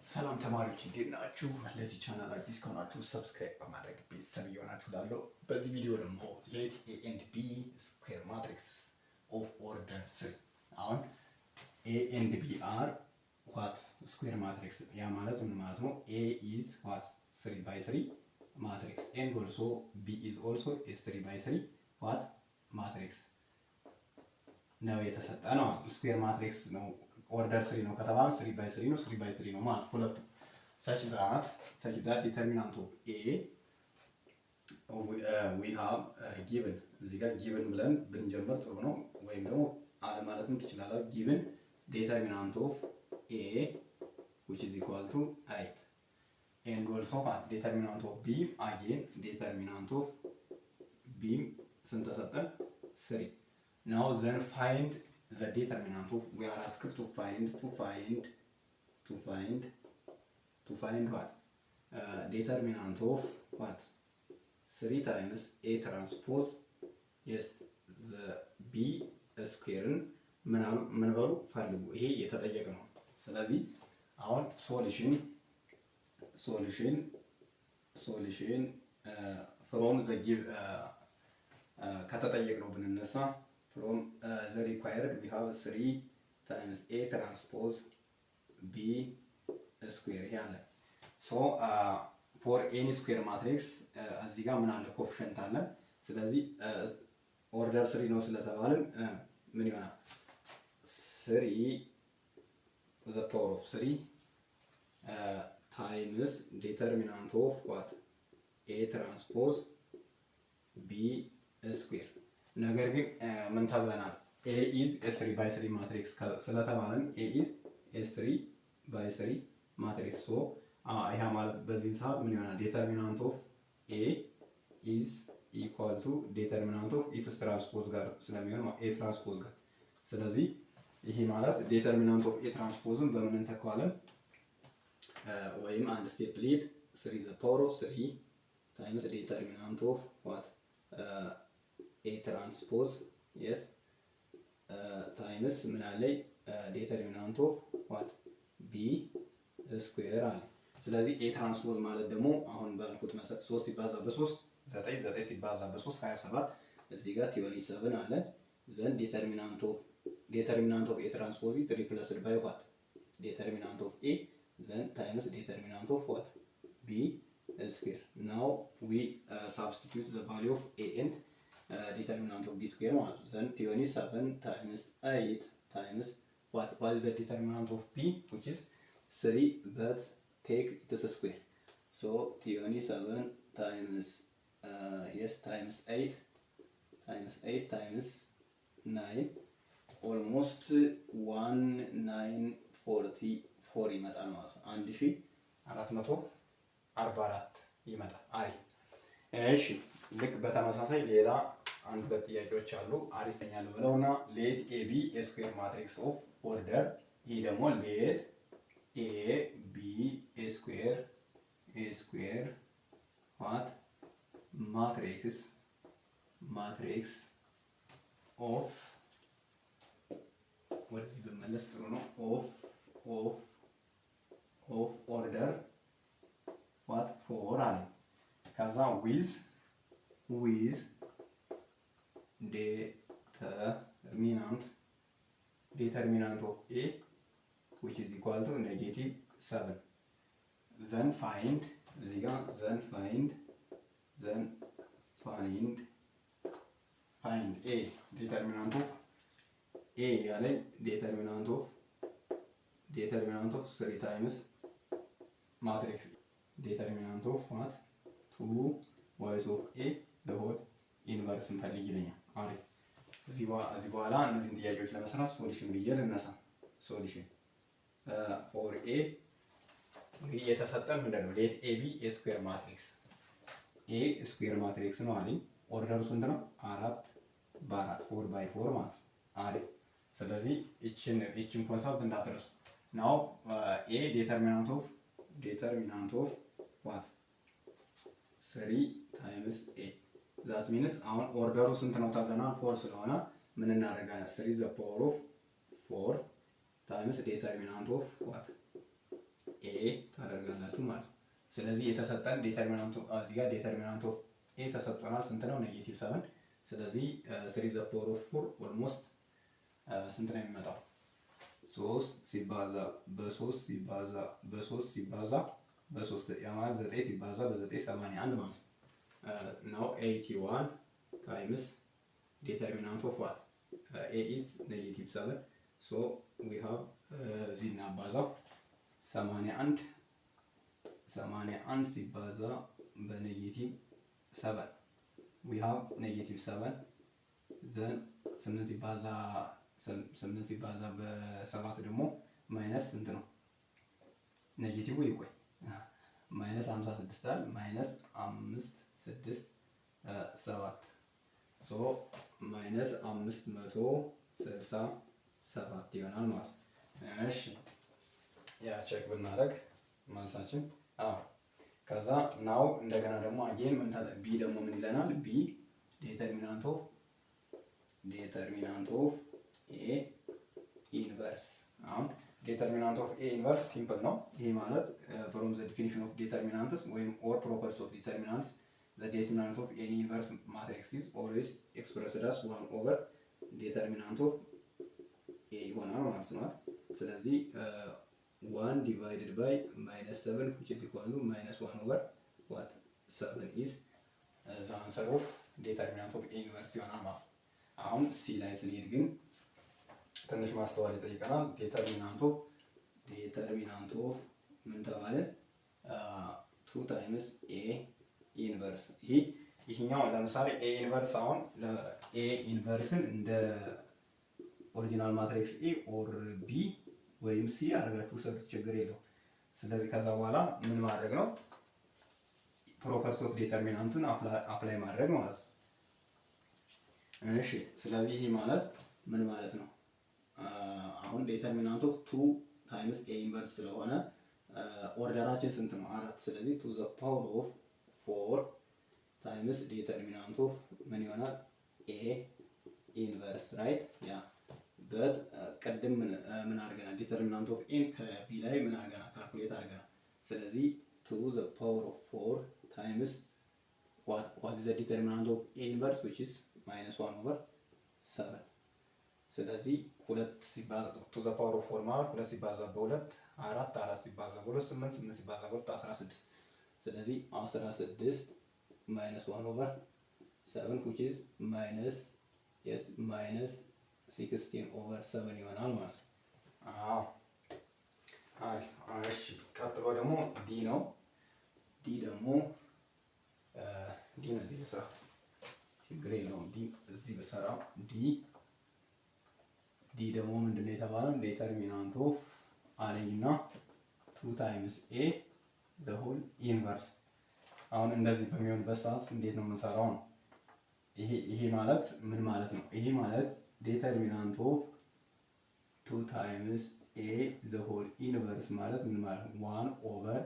ሰላም ተማሪዎች እንዴት ናችሁ? ለዚህ ቻናል አዲስ ከሆናችሁ ሰብስክራይብ በማድረግ ቤተሰብ እየሆናችሁ ላለው በዚህ ቪዲዮ ደግሞ ሌት ኤ ኤንድ ቢ ስኩዌር ማትሪክስ ኦፍ ኦርደር 3 አሁን ኤ ኤንድ ቢ አር ዋት ስኩዌር ማትሪክስ ያ ማለት ምን ማለት ነው? ኤ ኢዝ ዋት 3 ባይ 3 ማትሪክስ ኤንድ ኦልሶ ቢ ኢዝ ኦልሶ ኤ 3 ባይ 3 ዋት ማትሪክስ ነው የተሰጠ ነው። ስኩዌር ማትሪክስ ነው ኦርደር 3 ነው ከተባለ 3 ባይ 3 ነው 3 ባይ 3 ነው ማለት ሁለቱ such that determinant of A we have given እዚህ ጋር given ብለን ብንጀምር ጥሩ ነው። ወይም ደግሞ አለ ማለትም ትችላለህ። given determinant of A which is equal to 8 and also determinant of B again determinant of B ስንት ተሰጠን? 3 now then find the determinant of we are asked to find what determinant of what 3 times A transpose yes the B square ምን በሉ ፈልጉ። ይሄ የተጠየቀ ነው። ስለዚህ አሁን ሶሉሽን from the give ከተጠየቅ ነው ብንነሳ from the required we have 3 times A transpose B square ያለ so for any square matrix እዚህ ጋር ምን አለ ኮኤፊሺየንት አለ። ስለዚህ ኦርደር 3 ነው ስለተባልን ምን ይሆናል 3 the power of 3 times determinant of what A transpose B square ነገር ግን ምን ተብለናል? A is a 3 by 3 matrix ስለተባለን A is a 3 by 3 matrix so ይሄ ማለት በዚህ ሰዓት ምን ይሆናል? determinant of A is equal to determinant of its transpose ጋር ስለሚሆን A transpose ጋር ስለዚህ ይሄ ማለት determinant of A transpose በምን እንተካዋለን? ወይም አንድ ስቴፕ ሊድ 3 the power of 3 times determinant of what A transpose yes times ምን አለ determinant of what B square አለ። ስለዚህ A transpose ማለት ደግሞ አሁን ባልኩት መሰረት 3 ሲባዛ በ3 9 9 ሲባዛ በ3 27 እዚህ ጋር 27 አለ። then determinant of A transpose 3 plus by what determinant of A then times determinant of what B square. Now we substitute the value of A and determinant of B square ማለት ነው። then 27 times 8 times what is the determinant of B which is 3 but take its square so 27 times yes times 8 times 9 almost 1944 ይመጣል ማለት ነው። 1444 ይመጣል። አሪፍ እሺ። ልክ በተመሳሳይ ሌላ አንድ ሁለት ጥያቄዎች አሉ። አሪፈኛ ነው ብለውና ሌት ኤ ቢ ኤ ስኩዌር ማትሪክስ ኦፍ ኦርደር ይሄ ደግሞ ሌት ኤ ቢ ኤ ስኩዌር ዋት ማትሪክስ ኦፍ ወደዚህ በመለስ ጥሩ ነው ኦፍ ኦርደር ዋት ፎር አለ ከዛ ዊዝ determinant of A which is equal to -7 then find እዚህ ጋር then find A determinant of A ያለኝ determinant of 3 times matrix determinant of what 2 y of A the whole inverse እንፈልግ ይለኛል። አሪፍ እዚህ በኋላ እነዚህን ጥያቄዎች ለመስራት ሶሉሽን ብዬ ልነሳ። ሶሉሽን ፎር ኤ እንግዲህ የተሰጠን ምንድን ነው? ሌት ኤ ቢ ኤ ስኩዌር ማትሪክስ ኤ ስኩዌር ማትሪክስ ነው አለኝ። ኦርደሩ ስንት ነው? 4 በ4 4 ባይ 4 ማለት ነው። አሪፍ ስለዚህ እችን ኮንሰፕት እንዳትረሱ። ናው ኤ ዴተርሚናንት ኦፍ ዋት 3 ታይምስ ኤ ዛት ሚንስ አሁን ኦርደሩ ስንት ነው ተብለናል? 4 ስለሆነ ምን እናደርጋለን? 3 the power of 4 times determinant of what A ታደርጋላችሁ ማለት ነው። ስለዚህ የተሰጠን ዴተርሚናንት እዚህ ጋር ዴተርሚናንት ኦፍ ኤ ተሰጥቶናል። ስንት ነው? -7። ስለዚህ 3 ዘ ፓወር ኦፍ 4 ኦልሞስት ስንት ነው የሚመጣው? 3 ሲባዛ በ3 ሲባዛ በ3 ሲባዛ በ3 ያ ማለት 9 ሲባዛ በ9 81 ማለት ነው። now 81 times determinant of what? A is -7, so we have እዚህ እናባዛው 81 ሲባዛ በ-7 we have -7 then 8 ሲባዛ በ7 ደግሞ ማይነስ ስንት ነው? ኔጌቲቭ ይቆይ ማይነስ 56 አለ ማይነስ 5 6 7 ሶ ማይነስ 567 ይሆናል ማለት ነው። እሺ ያ ቼክ ብናደርግ መልሳችን ከዛ ናው እንደገና ደግሞ አጌን ምን ታለ ቢ ደግሞ ምን ይለናል? ቢ ዴተርሚናንት ኦፍ ኤ ኢንቨርስ። አሁን ዴተርሚናንት ኦፍ ኤ ኢንቨርስ ሲምፕል ነው። ይሄ ማለት ፍሮም ዘ ዲፊኒሽን ኦፍ ዴተርሚናንትስ ወይም ኦር ፕሮፐርቲስ ኦፍ ዴተርሚናንትስ ዘ ዴተርሚናንት ኦፍ ኤኒ ኢንቨርስ ማትሪክስ ኢዝ ኦልዌይስ ኤክስፕረስድ አስ 1 ኦቨር ዴተርሚናንት ኦፍ ኤ ይሆናል ማለት ነው። ስለዚህ 1 divided by -7 which is equal to -1 over what 7 is the answer of determinant of A inverse ይሆናል ማለት ነው። አሁን ሲ ላይ ስንሄድ ግን ትንሽ ማስተዋል ይጠይቀናል። ዴተርሚናንት ኦፍ ምን ተባለ? 2 times A inverse። ይሄኛው ለምሳሌ A inverse አሁን A inverseን እንደ ኦሪጂናል ማትሪክስ A or B ወይም ሲ አድርጋችሁ ሰሩት ችግር የለውም። ስለዚህ ከዛ በኋላ ምን ማድረግ ነው? ፕሮፐርቲስ ኦፍ ዴተርሚናንትን አፕላይ ማድረግ ማለት ነው። እሺ ስለዚህ ይሄ ማለት ምን ማለት ነው? አሁን ዴተርሚናንት ኦፍ 2 ታይምስ ኤ ኢንቨርስ ስለሆነ ኦርደራችን ስንት ነው? 4። ስለዚህ ቱ ዘ ፓወር ኦፍ 4 ታይምስ ዴተርሚናንት ኦፍ ምን ይሆናል? ኤ ኢንቨርስ ራይት ያ በት ቀደም ምን አድርገናል? ዲተርሚናንት ኦፍ ኤን ከቢ ላይ ምን አድርገናል? ካልኩሌት አድርገናል። ስለዚህ ቱ ዘ ፓወር ኦፍ 4 ታይምስ what is the determinant of A inverse which is -1 over 7። ስለዚህ 2 ሲባዛ ቱ ዘ ፓወር ኦፍ 4 ማለት 2 ሲባዛ በ2 4 4 ሲባዛ በ2 8 8 ሲባዛ በ2 16። ስለዚህ 16 -1 over 7 which is minus 16 over 7 ይሆናል ማለት ነው። እሺ ቀጥሎ ደግሞ ዲ ነው። ዲ ደግሞ ዲ እዚህ ብሰራ ችግር የለውም። ዲ እዚህ ብሰራ ዲ ደግሞ ምንድነው የተባለው? ዴተርሚናንት ኦፍ አለኝና 2 ታይምስ ኤ ዘ ሆል ኢንቨርስ። አሁን እንደዚህ በሚሆንበት ሰዓት እንዴት ነው የምንሰራው ነው? ይሄ ማለት ምን ማለት ነው? ይሄ ማለት ዴተርሚናንት ኦፍ 2 ታይምስ ኤ ዘ ሆል ኢንቨርስ ማለት ምን ማለት ነው? 1 ኦቨር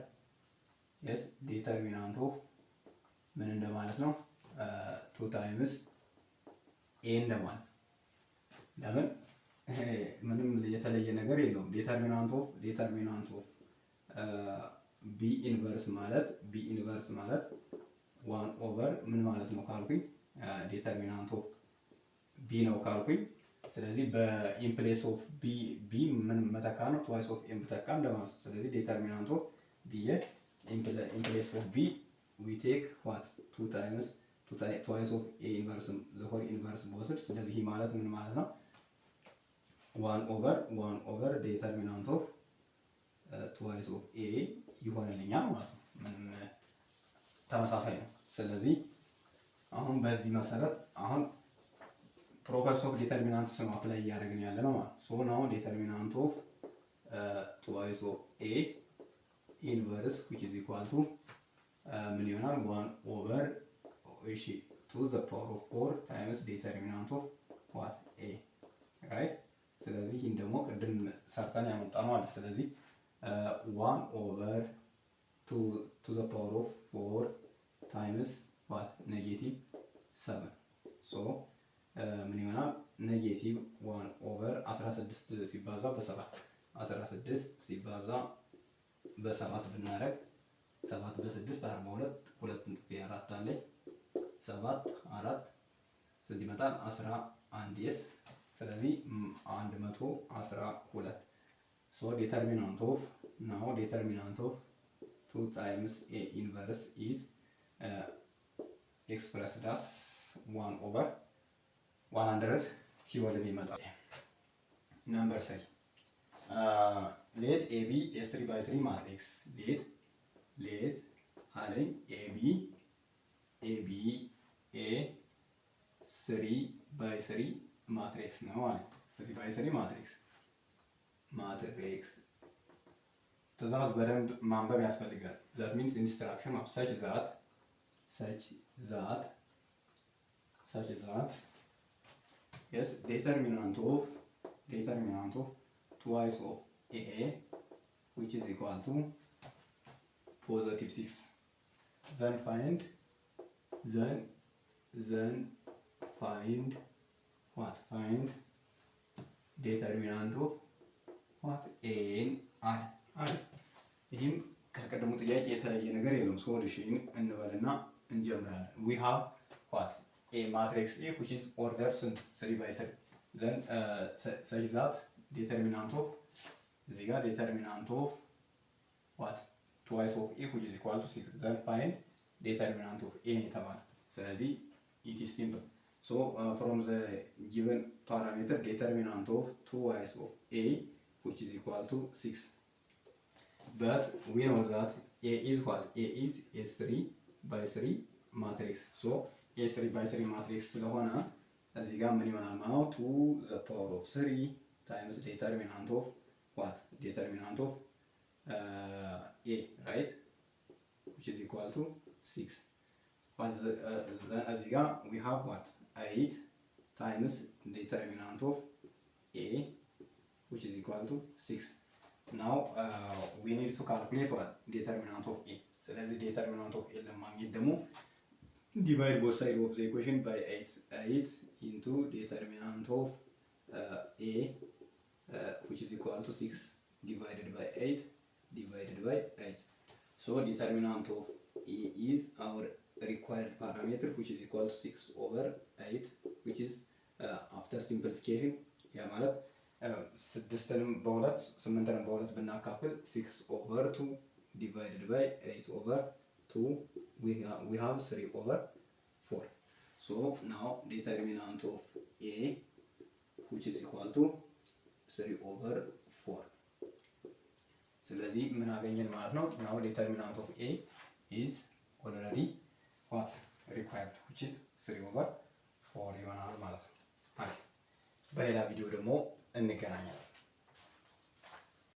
ዴተርሚናንት ኦፍ ምን እንደማለት ነው? 2 ታይምስ ኤ እንደማለት። ለምን ምንም የተለየ ነገር የለውም። ዴተርሚናንት ኦፍ ቢ ኢንቨርስ ማለት 1 ኦቨር ምን ማለት ነው ካልኩኝ ዴተርሚናንት ኦፍ ቢ ነው ካልኩኝ። ስለዚህ በኢምፕሌስ ኦፍ ቢ ምን መተካ ነው? ትዋይስ ኦፍ ኤም ተካ እንደማለት ነው። ስለዚህ ዴተርሚናንት ኦፍ ቢ ኢምፕሌስ ኦፍ ቢ ዊ ቴክ ዋት 2 ታይምስ ትዋይስ ኦፍ ኤ ኢንቨርስ ዘ ሆል ኢንቨርስ በወስድ። ስለዚህ ማለት ምን ማለት ነው? 1 ኦቨር ዴተርሚናንት ኦፍ ትዋይስ ኦፍ ኤ ይሆንልኛል ማለት ነው። ምንም ተመሳሳይ ነው። ስለዚህ አሁን በዚህ መሰረት አሁን ፕሮፐርቲስ ኦፍ ዴተርሚናንትስ ነው አፕላይ እያደረግን ያለ ነው ማለት ሶ ናው ዴተርሚናንት ኦፍ ትዋይስ ኦፍ ኤ ኢንቨርስ which is equal to ምን ይሆናል? 1 ኦቨር 2 the power of 4 times ዴተርሚናንት ኦፍ what ኤ ራይት። ስለዚህ ይህን ደግሞ ቅድም ሰርተን ያመጣ ነው አለ። ስለዚህ 1 ኦቨር 2 the power of 4 times what -7 ሶ ምን ይሆናል? -1 ኦቨር 16 ሲባዛ በ7 16 ሲባዛ በ7 ብናደርግ 7 በ6 42 2 ጽፌ 4 አለኝ 7 4 ስንት ይመጣል? 11 የስ ስለዚህ 112 ሶ ዴተርሚናንት ኦፍ ናው ዴተርሚናንት ኦፍ 2 ታይምስ ኤ ኢንቨርስ ኢዝ ኤክስፕረስድ አስ 1 ኦቨር 112 ይመጣል። ነምበር 3 ሌት ኤቢ ኤ3 ባይ 3 ማትሪክስ ሌት አለኝ ኤቢ ኤ 3 ባይ 3 ማትሪክስ ነው አለ 3 ባይ 3 ማትሪክስ ትእዛዝ በደንብ ማንበብ ያስፈልጋል። that means instruction of such that yes determinant of twice of a which is equal to positive 6 then find what find determinant of what a አድ ይህም ከቀደሙ ጥያቄ የተለየ ነገር የለውም። ሶሉሽን እንበልና እንጀምራለን። we have what a matrix A which is order 3 by 3 then such that determinant of እዚህ ጋር determinant of what twice of A which is equal to 6 then find determinant of A የተባለ ስለዚህ it is simple so from the given parameter determinant of twice of A which is equal to 6 but we know that A is what A is A3 by 3 matrix so A3 by 3 matrix ስለሆነ እዚህ ጋር ምን ይሆናል ማለት ነው 2 the power of 3 times determinant of what determinant of A right which is equal to 6 but እዚህ ጋር we have what 8 times determinant of A which is equal to 6 now we need to calculate what determinant of A ስለዚህ determinant of A ለማግኘት ደግሞ divide both sides of the equation by 8 into determinant of A which is equal to 6 divided by 8 so determinant of A is our required parameter which is equal to 6 over 8 which is after simplification ያ ማለት 6ንም በ2 8ንም በ2 ብናካፍል 6 over 2 divided by 8 over 2 we have 3 over 4 so now determinant of A which is equal to 3 over 4 ስለዚህ ምን አገኘን ማለት ነው now determinant of A is already what required which is 3 over 4 ይሆናል ማለት ነው። አሪፍ በሌላ ቪዲዮ ደግሞ እንገናኛለን።